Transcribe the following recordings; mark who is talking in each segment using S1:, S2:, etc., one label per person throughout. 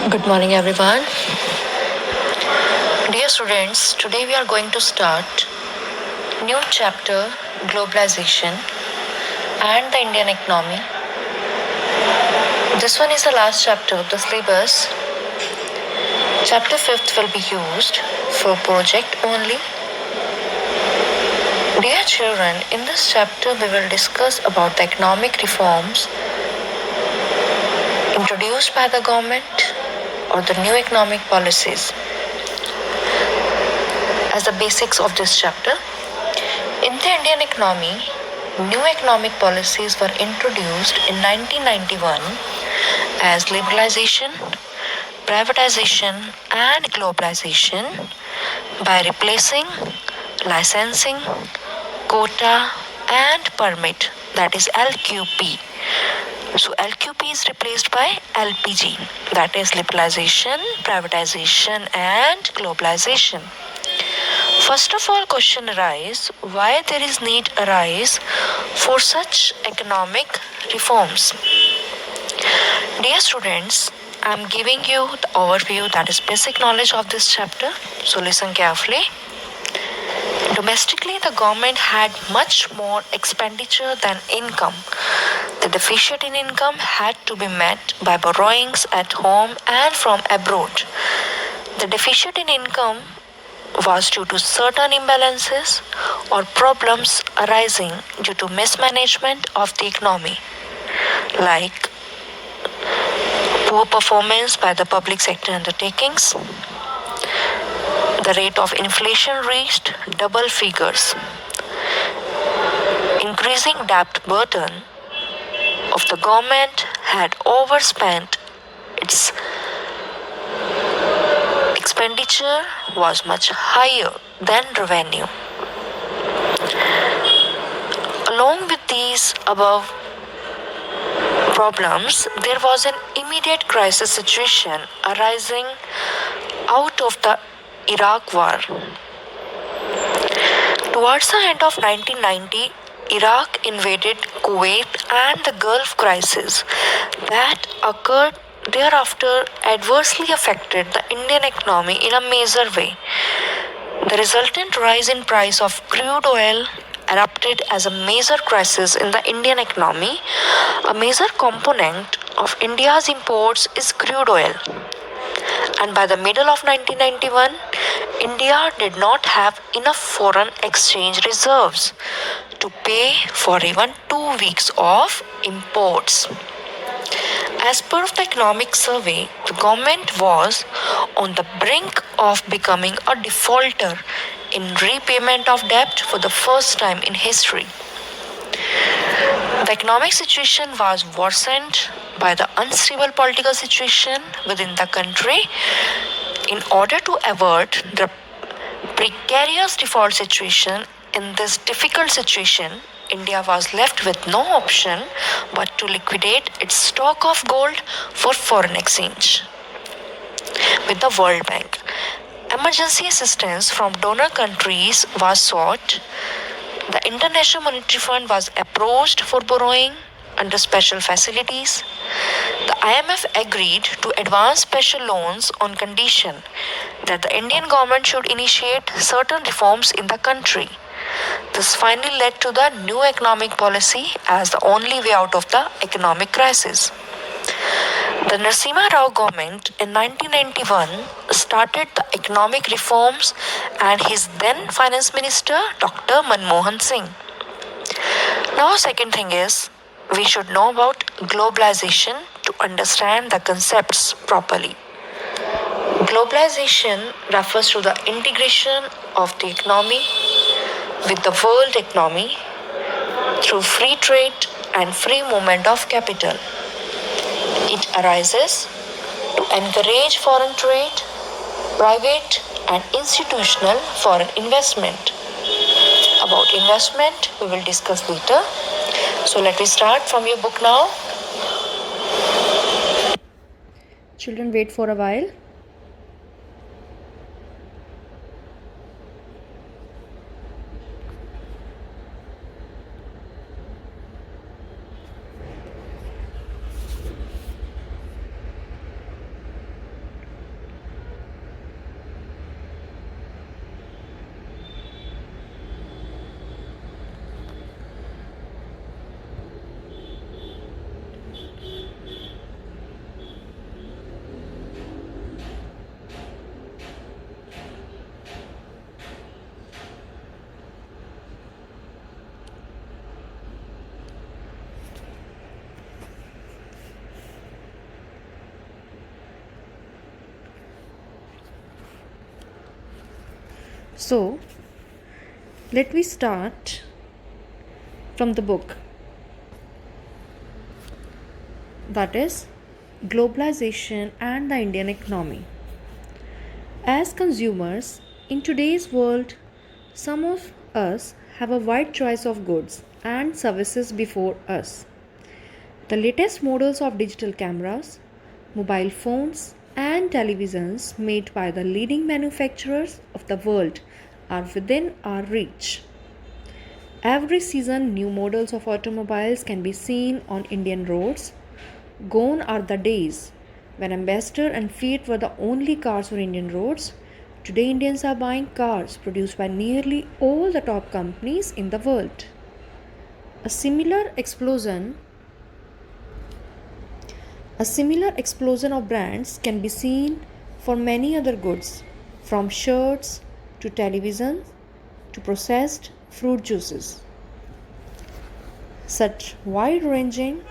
S1: Good morning, everyone. Dear students, today we are going to start new chapter globalization and the Indian economy. This one is the last chapter of the syllabus. Chapter 5th will be used for project only. Dear children, in this chapter we will discuss about the economic reforms introduced by the government or the new economic policies. As the basics of this chapter, in the Indian economy, new economic policies were introduced in 1991 as liberalization, privatization and globalization by replacing licensing, quota and permit, that is LQP. So LQP is replaced by LPG, that is liberalization, privatization and globalization. First of all, question arise why there is need arise for such economic reforms. Dear students, I am giving you the overview, that is basic knowledge of this chapter. So listen carefully. Domestically, the government had much more expenditure than income. The deficit in income had to be met by borrowings at home and from abroad. The deficit in income was due to certain imbalances or problems arising due to mismanagement of the economy, like poor performance by the public sector undertakings. The rate of inflation reached double figures. Increasing debt burden of the government had overspent its expenditure was much higher than revenue. Along with these above problems, there was an immediate crisis situation arising out of the Iraq War. Towards the end of 1990, Iraq invaded Kuwait and the Gulf crisis that occurred thereafter adversely affected the Indian economy in a major way. The resultant rise in price of crude oil erupted as a major crisis in the Indian economy. A major component of India's imports is crude oil. And by the middle of 1991, India did not have enough foreign exchange reserves to pay for even 2 weeks of imports. As per the economic survey, the government was on the brink of becoming a defaulter in repayment of debt for the first time in history. The economic situation was worsened by the unstable political situation within the country. In order to avert the precarious default situation, in this difficult situation, India was left with no option but to liquidate its stock of gold for foreign exchange with the World Bank. Emergency assistance from donor countries was sought. The International Monetary Fund was approached for borrowing under special facilities. The IMF agreed to advance special loans on condition that the Indian government should initiate certain reforms in the country. This finally led to the new economic policy as the only way out of the economic crisis. The Narasimha Rao government in 1991 started the economic reforms and his then finance minister Dr. Manmohan Singh. Now second thing is, we should know about globalization to understand the concepts properly. Globalization refers to the integration of the economy with the world economy through free trade and free movement of capital. It arises to encourage foreign trade, private and institutional foreign investment. About investment, we will discuss later. So let me start from your book now.
S2: Children, wait for a while. So, let me start from the book, that is Globalization and the Indian Economy. As consumers in today's world, some of us have a wide choice of goods and services before us. The latest models of digital cameras, mobile phones, and televisions made by the leading manufacturers of the world are within our reach. Every season, new models of automobiles can be seen on Indian roads. Gone are the days when Ambassador and Fiat were the only cars on Indian roads. Today, Indians are buying cars produced by nearly all the top companies in the world. A similar explosion of brands can be seen for many other goods, from shirts to television to processed fruit juices. Such wide-ranging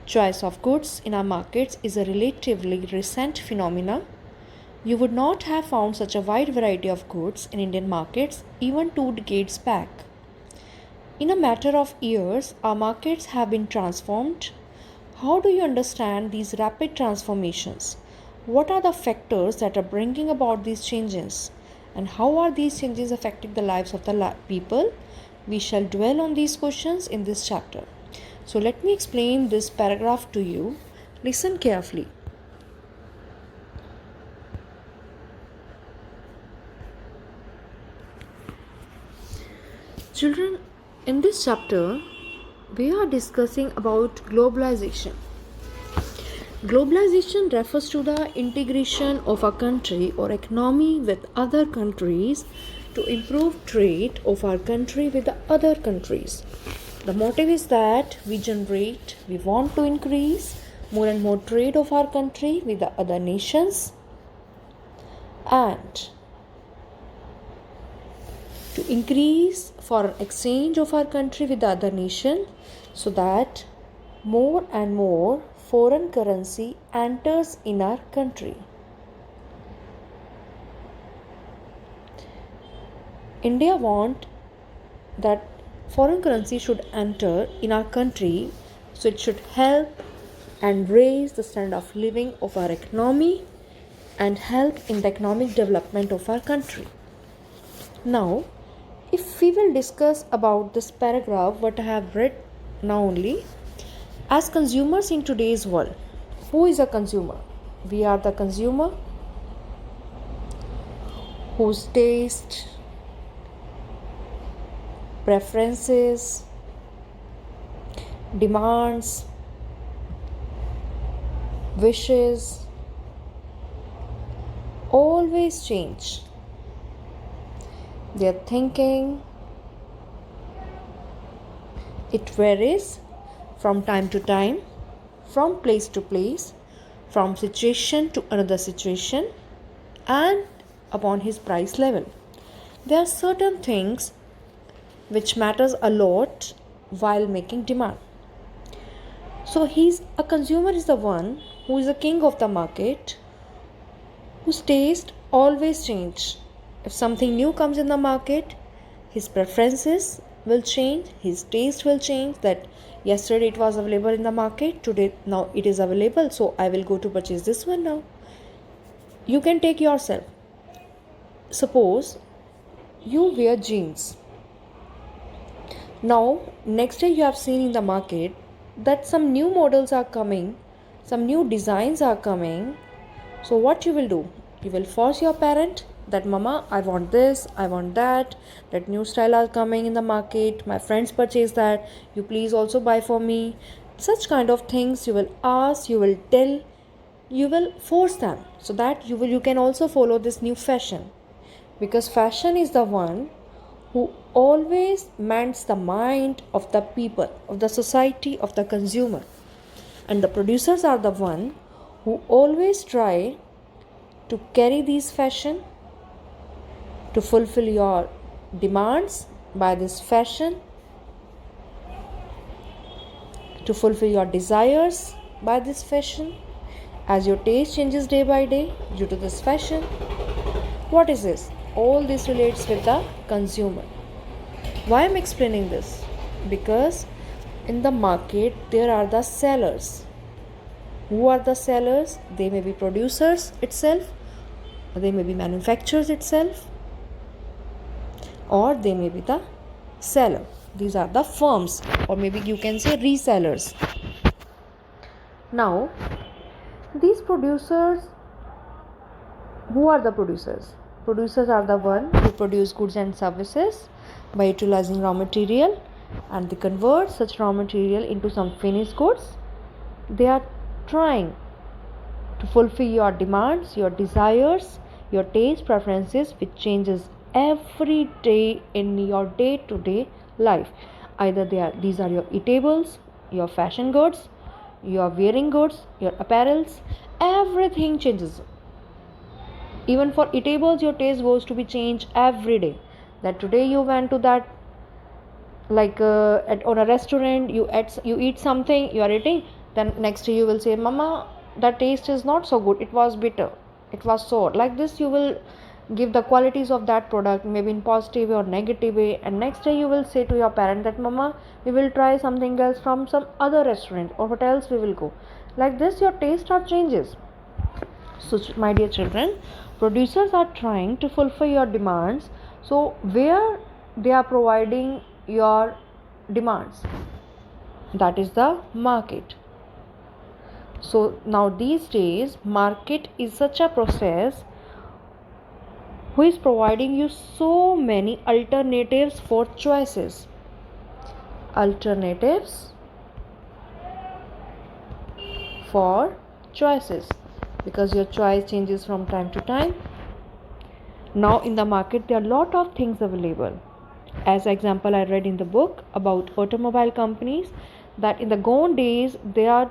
S2: choice of goods in our markets is a relatively recent phenomenon. You would not have found such a wide variety of goods in Indian markets even 2 decades back. In a matter of years, our markets have been transformed. How do you understand these rapid transformations? What are the factors that are bringing about these changes? And how are these changes affecting the lives of the people? We shall dwell on these questions in this chapter. So let me explain this paragraph to you. Listen carefully. Children, in this chapter, we are discussing about globalization. Globalization refers to the integration of a country or economy with other countries to improve trade of our country with the other countries. The motive is that we want to increase more and more trade of our country with the other nations and to increase foreign exchange of our country with the other nation so that more and more foreign currency enters in our country. India wants that foreign currency should enter in our country, so it should help and raise the standard of living of our economy and help in the economic development of our country. Now, if we will discuss about this paragraph, what I have read now only, as consumers in today's world, who is a consumer? We are the consumer whose taste, preferences, demands, wishes always change. Their thinking, it varies from time to time, from place to place, from situation to another situation, and upon his price level. There are certain things which matters a lot while making demand. So a consumer is the one who is the king of the market, whose taste always change. If something new comes in the market, his preferences will change, his taste will change, that yesterday it was available in the market, today now it is available, so I will go to purchase this one now. You can take yourself. Suppose you wear jeans. Now, next day you have seen in the market that some new models are coming, some new designs are coming. So what you will do? You will force your parent that, Mama, I want this, I want that new style are coming in the market, my friends purchase that, you please also buy for me. Such kind of things you will ask, you will tell, you will force them so that you can also follow this new fashion. Because fashion is the one who always mends the mind of the people, of the society, of the consumer. And the producers are the one who always try to carry these fashion, to fulfill your demands by this fashion, to fulfill your desires by this fashion, as your taste changes day by day due to this fashion. What is this? all this relates with the consumer. Why I'm explaining this? Because in the market there are the sellers. Who are the sellers? They may be producers itself, or they may be manufacturers itself, or they may be the seller. These are the firms, or maybe you can say resellers. Now, these producers, who are the producers? Producers are the one who produce goods and services by utilizing raw material, and they convert such raw material into some finished goods. They are trying to fulfill your demands, your desires, your taste preferences, which changes every day in your day-to-day life. Either these are your eatables, your fashion goods, your wearing goods, your apparels, everything changes. Even for eatables, your taste goes to be changed every day. That today you went to that, like on a restaurant, you eat something, you are eating, then next day you will say, mama, that taste is not so good, it was bitter, it was sour. Like this you will give the qualities of that product, maybe in positive or negative way, and next day you will say to your parent that, mama, we will try something else from some other restaurant, or what else we will go. Like this your taste are changes. So my dear children, producers are trying to fulfill your demands. So where they are providing your demands, that is the market. So now these days market is such a process who is providing you so many alternatives for choices. Alternatives for choices, because your choice changes from time to time. Now in the market there are a lot of things available. As example, I read in the book about automobile companies that in the gone days there are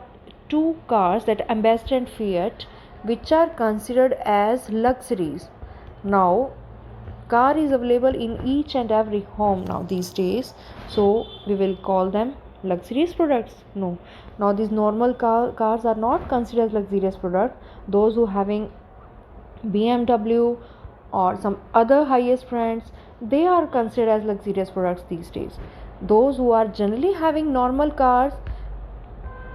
S2: two cars, that Ambassador and Fiat, which are considered as luxuries. Now car is available in each and every home now these days, so we will call them luxurious products? No. Now these normal cars are not considered as luxurious product. Those who having BMW or some other highest brands, they are considered as luxurious products these days. Those who are generally having normal cars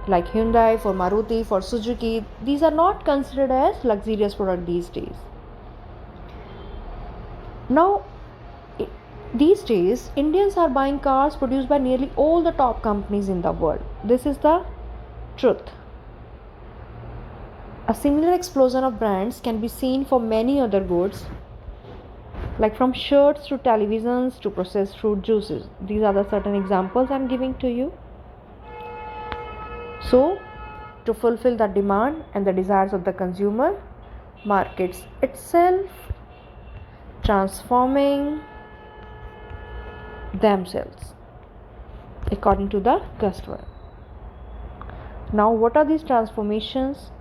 S2: like Hyundai, for Maruti, for Suzuki, these are not considered as luxurious product these days. Now these days Indians are buying cars produced by nearly all the top companies in the world. This is the truth. A similar explosion of brands can be seen for many other goods, like from shirts to televisions to processed fruit juices. These are the certain examples I'm giving to you. So to fulfill the demand and the desires of the consumer, markets itself transforming themselves according to the customer. Now what are these transformations?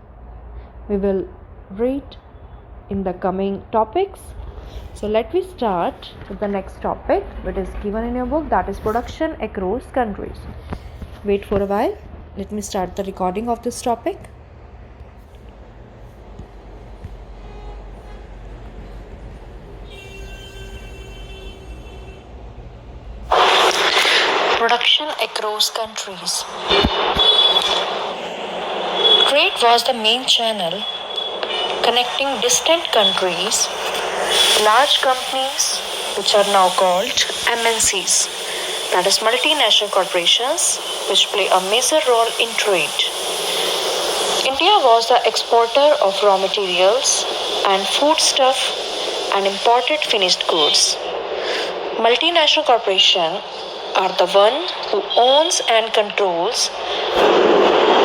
S2: We will read in the coming topics. So let me start with the next topic, which is given in your book, that is production across countries. Wait for a while. Let me start the recording of this topic.
S1: Production across countries. Trade was the main channel connecting distant countries. Large companies, which are now called MNCs, that is multinational corporations, which play a major role in trade. India was the exporter of raw materials and foodstuff and imported finished goods. Multinational corporations are the one who owns and controls.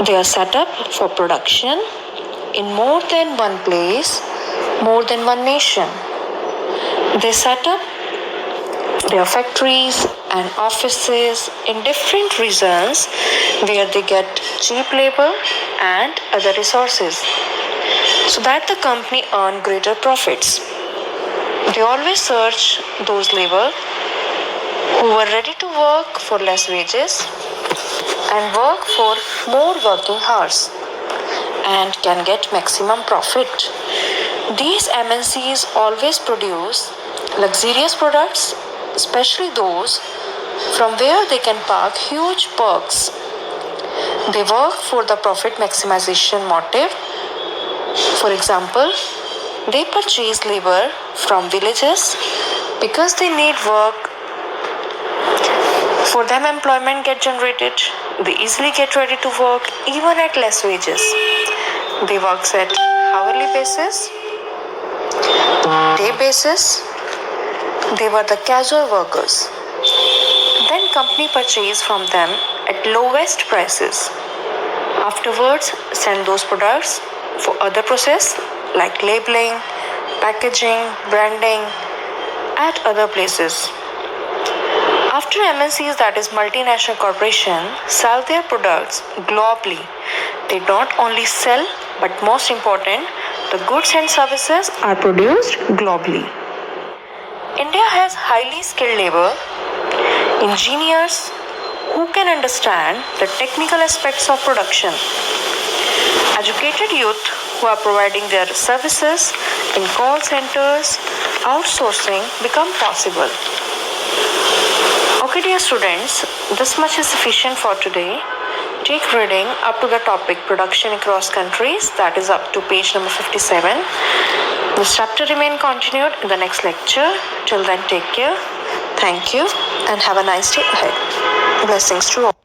S1: They are set up for production in more than one place, more than one nation. They set up their factories and offices in different regions where they get cheap labor and other resources, so that the company earn greater profits. They always search those labor who were ready to work for less wages and work for more working hours and can get maximum profit. These MNCs always produce luxurious products, especially those from where they can park huge perks. They work for the profit maximization motive. For example, they purchase labor from villages because they need work. For them, employment get generated. They easily get ready to work even at less wages. They work at hourly basis, day basis. They were the casual workers. Then company purchase from them at lowest prices. Afterwards, send those products for other process like labeling, packaging, branding at other places. After MNCs, that is multinational corporation, sell their products globally, they not only sell but most important, the goods and services are produced globally. India has highly skilled labor, engineers who can understand the technical aspects of production, educated youth who are providing their services in call centers, outsourcing become possible. Okay, dear students, this much is sufficient for today. Take reading up to the topic production across countries, that is up to page number 57. This chapter remain continued in the next lecture. Till then, take care. Thank you and have a nice day ahead. Blessings to all.